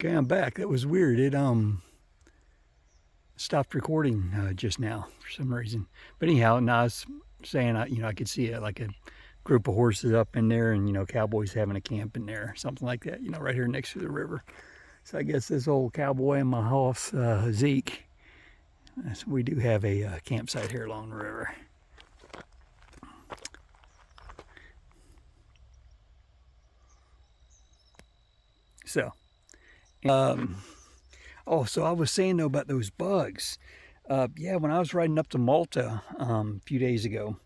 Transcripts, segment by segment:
Okay, I'm back. That was weird. It stopped recording just now for some reason. But anyhow, and I was saying, I could see it like a group of horses up in there, and cowboys having a camp in there, something like that. Right here next to the river. So I guess this old cowboy and my horse Zeke. We do have a campsite here along the river. So, so I was saying though about those bugs. Yeah, when I was riding up to Malta a few days ago,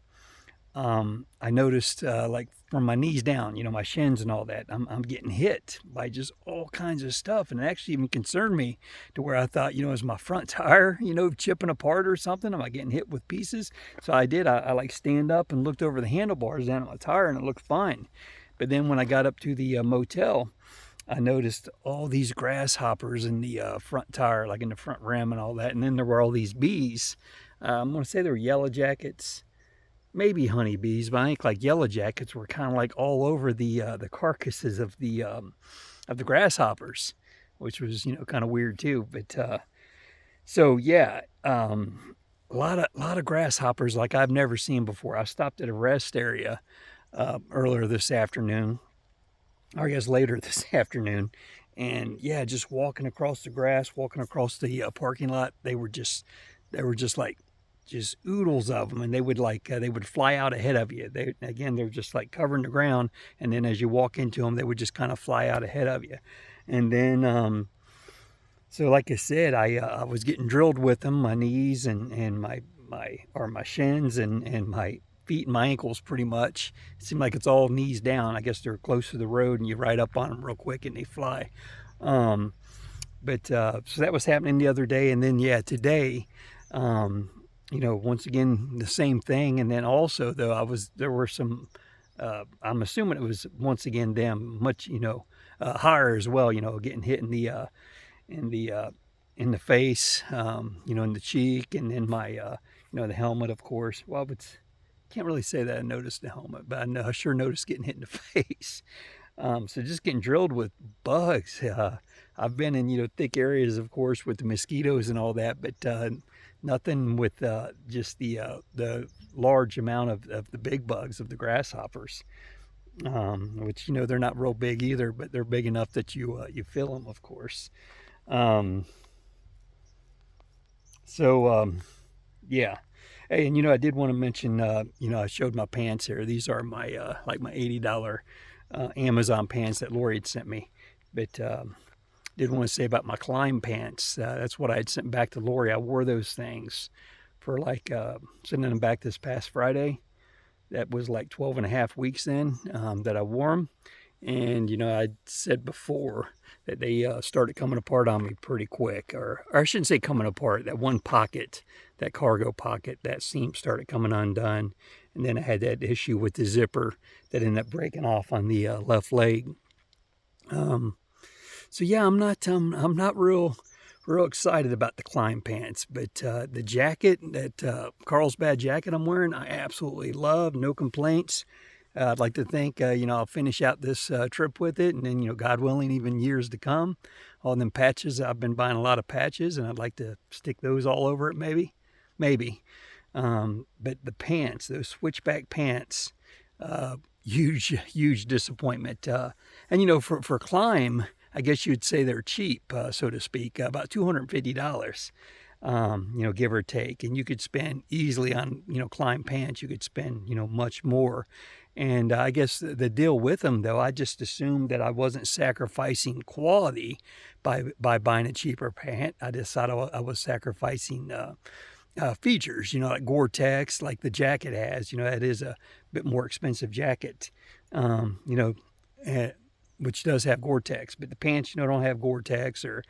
I noticed like from my knees down, my shins and all that, I'm getting hit by just all kinds of stuff. And it actually even concerned me to where I thought, is my front tire, chipping apart or something? Am I getting hit with pieces? So I did. I like stand up and looked over the handlebars down at my tire and it looked fine. But then when I got up to the motel, I noticed all these grasshoppers in the front tire, like in the front rim and all that. And then there were all these bees. I'm going to say they were yellow jackets, maybe honeybees, but I think like yellow jackets were kind of like all over the carcasses of the grasshoppers, which was kind of weird too. But so yeah, a lot of grasshoppers like I've never seen before. I stopped at a rest area earlier this afternoon, or I guess later this afternoon, and yeah, just walking across the grass, walking across the parking lot, they were just like just oodles of them, and they would fly out ahead of you. They're just like covering the ground, and then as you walk into them, they would just kind of fly out ahead of you. And then so like I said, I was getting drilled with them, my knees and my shins and my feet and my ankles pretty much. It seemed like it's all knees down. I guess they're close to the road and you ride up on them real quick and they fly. So that was happening the other day. And then, yeah, today, once again, the same thing. And then also, though, there were some, I'm assuming it was once again them much, higher as well, getting hit in the face, in the cheek, and in my, the helmet, of course. Well, can't really say that I noticed the helmet, but I sure noticed getting hit in the face. So just getting drilled with bugs. I've been in, thick areas, of course, with the mosquitoes and all that, but nothing with just the large amount of the big bugs, of the grasshoppers, which, they're not real big either, but they're big enough that you feel them, of course. Yeah. Hey, and I did want to mention, I showed my pants here. These are my like my $80 Amazon pants that Lori had sent me. But did want to say about my climb pants. That's what I had sent back to Lori. I wore those things for like sending them back this past Friday. That was like 12 and a half weeks then that I wore them. And, I said before that they started coming apart on me pretty quick. Or I shouldn't say coming apart. That one pocket, that cargo pocket, that seam started coming undone. And then I had that issue with the zipper that ended up breaking off on the left leg. So yeah, I'm not real excited about the climb pants. But the jacket, that Carlsbad jacket I'm wearing, I absolutely love. No complaints. I'd like to think, I'll finish out this trip with it, and then, God willing, even years to come. All them patches, I've been buying a lot of patches, and I'd like to stick those all over it, maybe. But the pants, those switchback pants, huge disappointment. And, for climb, I guess you'd say they're cheap, so to speak, about $250. Give or take. And you could spend easily on, climb pants, you could spend, much more. And I guess the deal with them, though, I just assumed that I wasn't sacrificing quality by buying a cheaper pant. I just thought I was sacrificing features, like Gore-Tex, like the jacket has. That is a bit more expensive jacket, which does have Gore-Tex. But the pants, don't have Gore-Tex or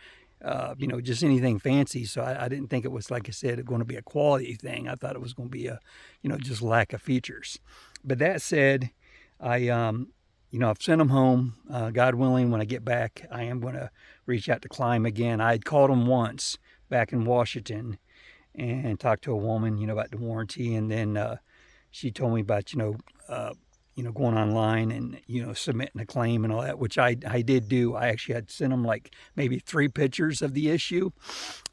just anything fancy. So I didn't think it was, like I said, going to be a quality thing. I thought it was going to be just lack of features. But that said, I've sent them home. God willing, when I get back, I am going to reach out to Climb again. I had called them once back in Washington and talked to a woman, about the warranty. And then she told me about, going online and, submitting a claim and all that, which I did do. I actually had sent them like maybe 3 pictures of the issue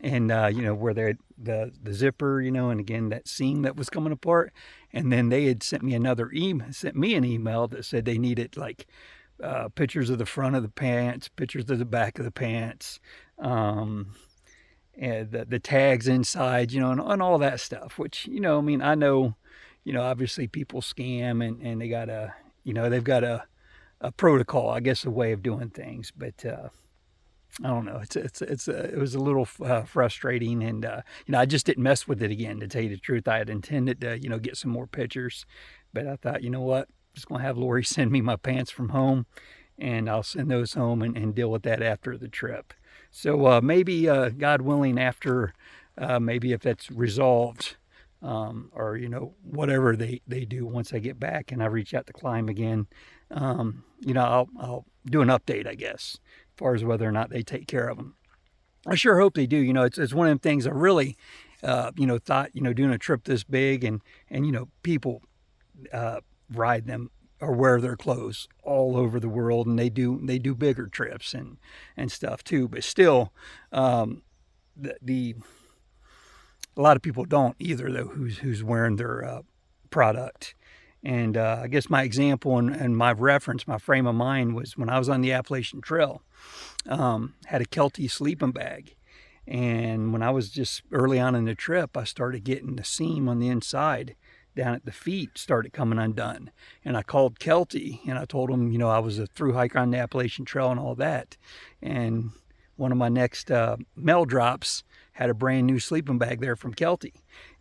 and, where the zipper, and again, that seam that was coming apart. And then they had sent me an email that said they needed like pictures of the front of the pants, pictures of the back of the pants, and the tags inside, and all that stuff, which, I know, obviously people scam and they got they've got a protocol, I guess, a way of doing things, but I don't know. It was a little frustrating, and I just didn't mess with it again. To tell you the truth, I had intended to get some more pictures, but I thought, you know what, I'm just gonna have Lori send me my pants from home, and I'll send those home and deal with that after the trip. So maybe God willing, after maybe if that's resolved, or whatever they do once I get back and I reach out to Climb again, I'll do an update, I guess, as far as whether or not they take care of them. I sure hope they do. It's one of them things I really thought, doing a trip this big and people ride them or wear their clothes all over the world, and they do bigger trips and stuff too. But still, a lot of people don't either, though, who's wearing their product. And I guess my example and my reference, my frame of mind was when I was on the Appalachian Trail, had a Kelty sleeping bag. And when I was just early on in the trip, I started getting the seam on the inside down at the feet started coming undone. And I called Kelty and I told them, I was a through hiker on the Appalachian Trail and all that. And one of my next mail drops had a brand new sleeping bag there from Kelty.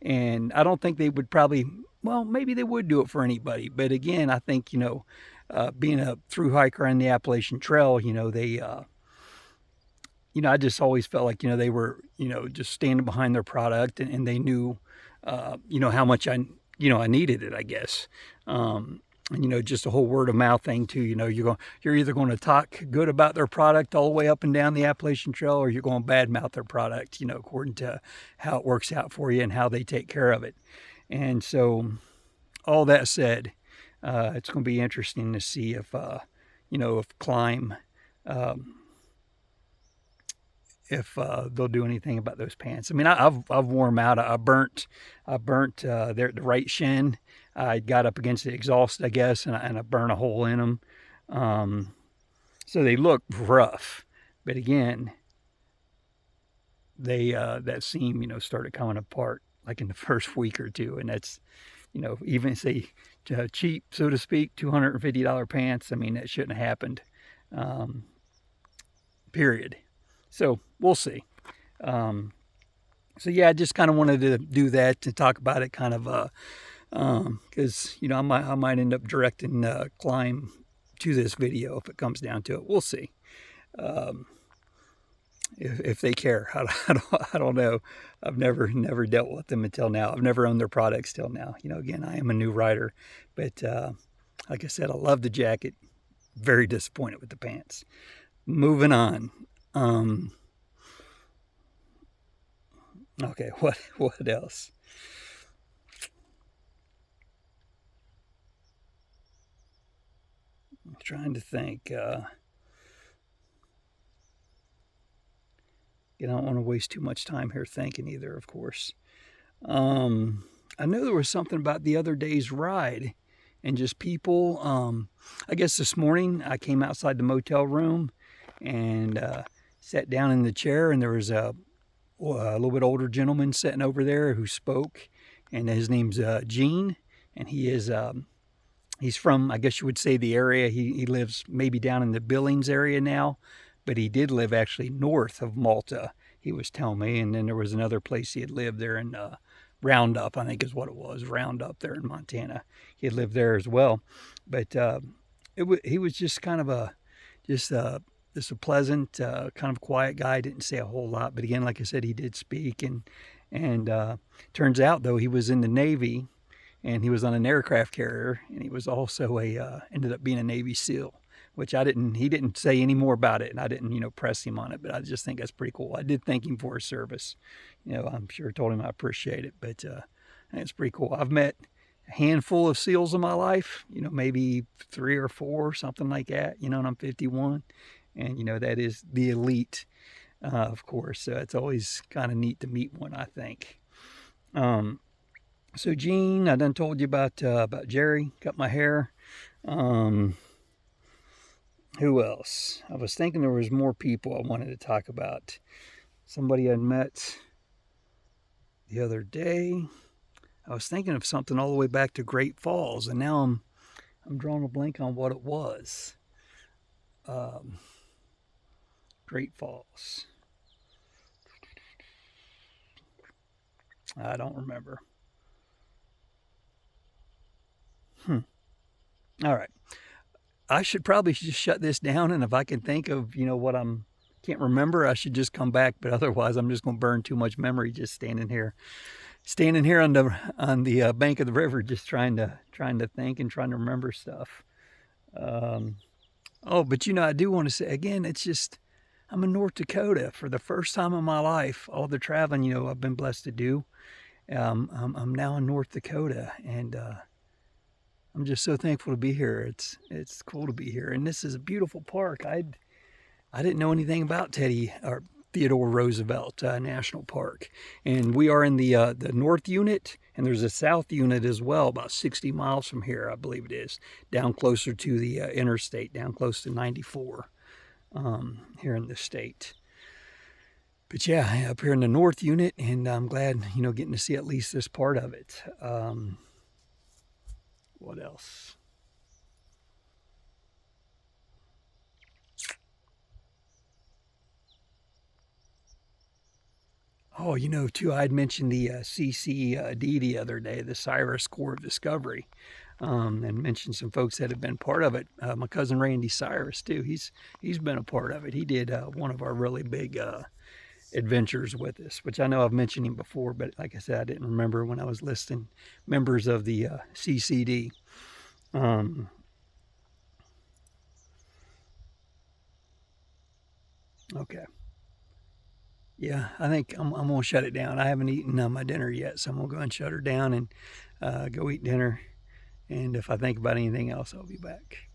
And I don't think they would probably, well, maybe they would do it for anybody. But again, I think, being a through hiker on the Appalachian Trail, they, I just always felt like, they were, just standing behind their product and they knew, how much I needed it, I guess. And, just a whole word of mouth thing too. You're either going to talk good about their product all the way up and down the Appalachian Trail, or you're going to badmouth their product, according to how it works out for you and how they take care of it. And so all that said, it's going to be interesting to see if Climb, if they'll do anything about those pants. I mean, I've worn them out. I burnt the right shin. I got up against the exhaust, I guess, and I burned a hole in them. So they look rough, but again, they that seam, started coming apart like in the first week or two, and that's, even say cheap, so to speak, $250 pants. I mean, that shouldn't have happened. Period. So we'll see. So yeah, I just kind of wanted to do that to talk about it, kind of, because I might end up directing Climb to this video if it comes down to it. We'll see. If they care, I don't know. I've never dealt with them until now. I've never owned their products till now. Again, I am a new rider, but like I said, I love the jacket. Very disappointed with the pants. Moving on. Okay, what else? I'm trying to think. I don't want to waste too much time here thinking either, of course. I know there was something about the other day's ride and just people. I guess this morning I came outside the motel room and sat down in the chair, and there was a little bit older gentleman sitting over there who spoke, and his name's Gene, and he is he's from, I guess you would say, the area. He lives maybe down in the Billings area now, but he did live actually north of Malta, he was telling me, and then there was another place he had lived there in Roundup, I think is what it was, Roundup there in Montana. He had lived there as well, but he was just kind of just a pleasant, kind of quiet guy. Didn't say a whole lot, but again, like I said, he did speak, and turns out though he was in the Navy, and he was on an aircraft carrier, and he was also ended up being a Navy SEAL, which he didn't say any more about it, and I didn't, press him on it, but I just think that's pretty cool. I did thank him for his service. I'm sure I told him I appreciate it, but it's pretty cool. I've met handful of seals in my life, maybe 3 or 4, something like that, and I'm 51. And, that is the elite, of course. So it's always kind of neat to meet one, I think. So Gene, I done told you about Jerry, cut my hair. Who else? I was thinking there was more people I wanted to talk about. Somebody I met the other day. I was thinking of something all the way back to Great Falls, and now I'm drawing a blank on what it was. Great Falls. I don't remember. All right. I should probably just shut this down, and if I can think of, what can't remember, I should just come back. But otherwise, I'm just going to burn too much memory just standing here on the bank of the river, just trying to think and trying to remember stuff. But I do want to say again, it's just I'm in North Dakota for the first time in my life. All the traveling, I've been blessed to do. I'm now in North Dakota, and I'm just so thankful to be here. It's cool to be here, and this is a beautiful park. I didn't know anything about Theodore Roosevelt National Park, and we are in the north unit, and there's a south unit as well, about 60 miles from here, I believe it is, down closer to the interstate, down close to 94 here in the state. But yeah, up here in the north unit, and I'm glad, getting to see at least this part of it. What else? Oh, too, I'd mentioned the CCD the other day, the Cyrus Corps of Discovery, and mentioned some folks that have been part of it. My cousin Randy Cyrus, too, he's been a part of it. He did one of our really big adventures with us, which I know I've mentioned him before, but like I said, I didn't remember when I was listing members of the CCD. Okay. Yeah, I think I'm going to shut it down. I haven't eaten my dinner yet, so I'm going to go and shut her down and go eat dinner. And if I think about anything else, I'll be back.